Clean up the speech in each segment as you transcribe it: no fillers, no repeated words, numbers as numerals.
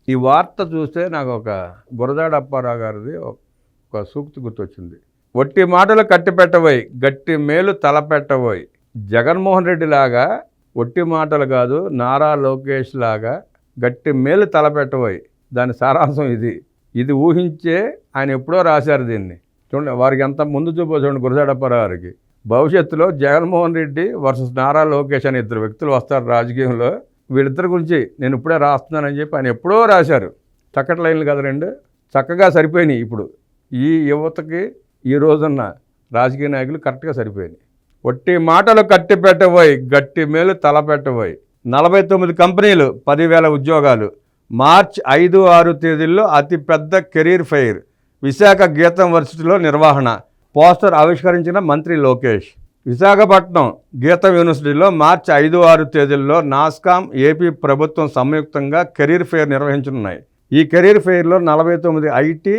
ఈ వార్త చూస్తే నాకు ఒక గురజాడ అప్పారావు గారిది ఒక సూక్తి గుర్తొచ్చింది. ఒట్టి మాటలు కట్టిపెట్టబోయి గట్టి మేలు తలపెట్టబోయి. జగన్మోహన్ రెడ్డి లాగా ఒట్టి మాటలు కాదు, నారా లోకేష్ లాగా గట్టి మేలు తలపెట్టబోయి. దాని సారాంశం ఇది ఊహించే ఆయన ఎప్పుడో రాశారు దీన్ని. చూడండి, వారికి ఎంత ముందు చూపో చూడండి గురజాడ అప్పారావు గారికి. భవిష్యత్తులో జగన్మోహన్ రెడ్డి వర్సెస్ నారా లోకేష్ అనే ఇద్దరు వ్యక్తులు వస్తారు రాజకీయంలో. వీళ్ళిద్దరి గురించి నేను ఇప్పుడే రాస్తున్నానని చెప్పి ఆయన ఎప్పుడో రాశారు. చక్కటి లైన్లు కదా రెండు, చక్కగా సరిపోయినాయి. ఇప్పుడు ఈ యువతకి ఈ రోజున్న రాజకీయ నాయకులు కరెక్ట్గా సరిపోయినాయి. ఒట్టి మాటలు కట్టి పెట్టబోయి గట్టి మేలు తలపెట్టబోయి. 49 కంపెనీలు, 10,000 ఉద్యోగాలు. మార్చి 5, 6 తేదీల్లో అతిపెద్ద కెరీర్ ఫెయిర్. విశాఖ గీతం వర్సిటీలో నిర్వహణ. పోస్టర్ ఆవిష్కరించిన మంత్రి లోకేష్. విశాఖపట్నం గీతం యూనివర్సిటీలో మార్చి 5, 6 తేదీల్లో నాస్కామ్, ఏపీ ప్రభుత్వం సంయుక్తంగా కెరీర్ ఫెయిర్ నిర్వహించనున్నాయి. ఈ కెరీర్ ఫెయిర్లో 49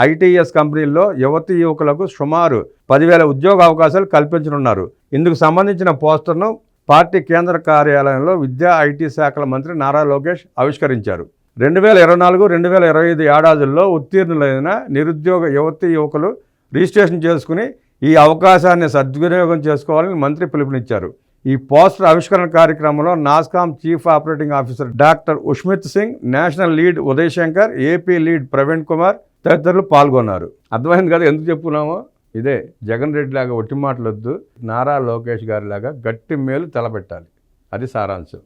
ఐటీఎస్ కంపెనీల్లో యువతీ యువకులకు సుమారు 10,000 ఉద్యోగ అవకాశాలు కల్పించనున్నారు. ఇందుకు సంబంధించిన పోస్టర్ను పార్టీ కేంద్ర కార్యాలయంలో విద్యా ఐటీ శాఖల మంత్రి నారా లోకేష్ ఆవిష్కరించారు. 2024-2025 ఏడాదుల్లో ఉత్తీర్ణులైన నిరుద్యోగ యువతీ యువకులు రిజిస్ట్రేషన్ చేసుకుని ఈ అవకాశాన్ని సద్వినియోగం చేసుకోవాలని మంత్రి పిలుపునిచ్చారు. ఈ పోస్టర్ ఆవిష్కరణ కార్యక్రమంలో NASSCOM chief operating officer doctor Ushmit Singh, national lead Uday Shankar, AP lead Praveen Kumar తదితరులు పాల్గొన్నారు. అర్థమైంది కదా ఎందుకు చెప్పుకున్నామో? ఇదే జగన్ రెడ్డి లాగా ఒట్టి మాటలొద్దు, నారా లోకేష్ గారి లాగా గట్టి మేలు తలపెట్టాలి. అది సారాంశం.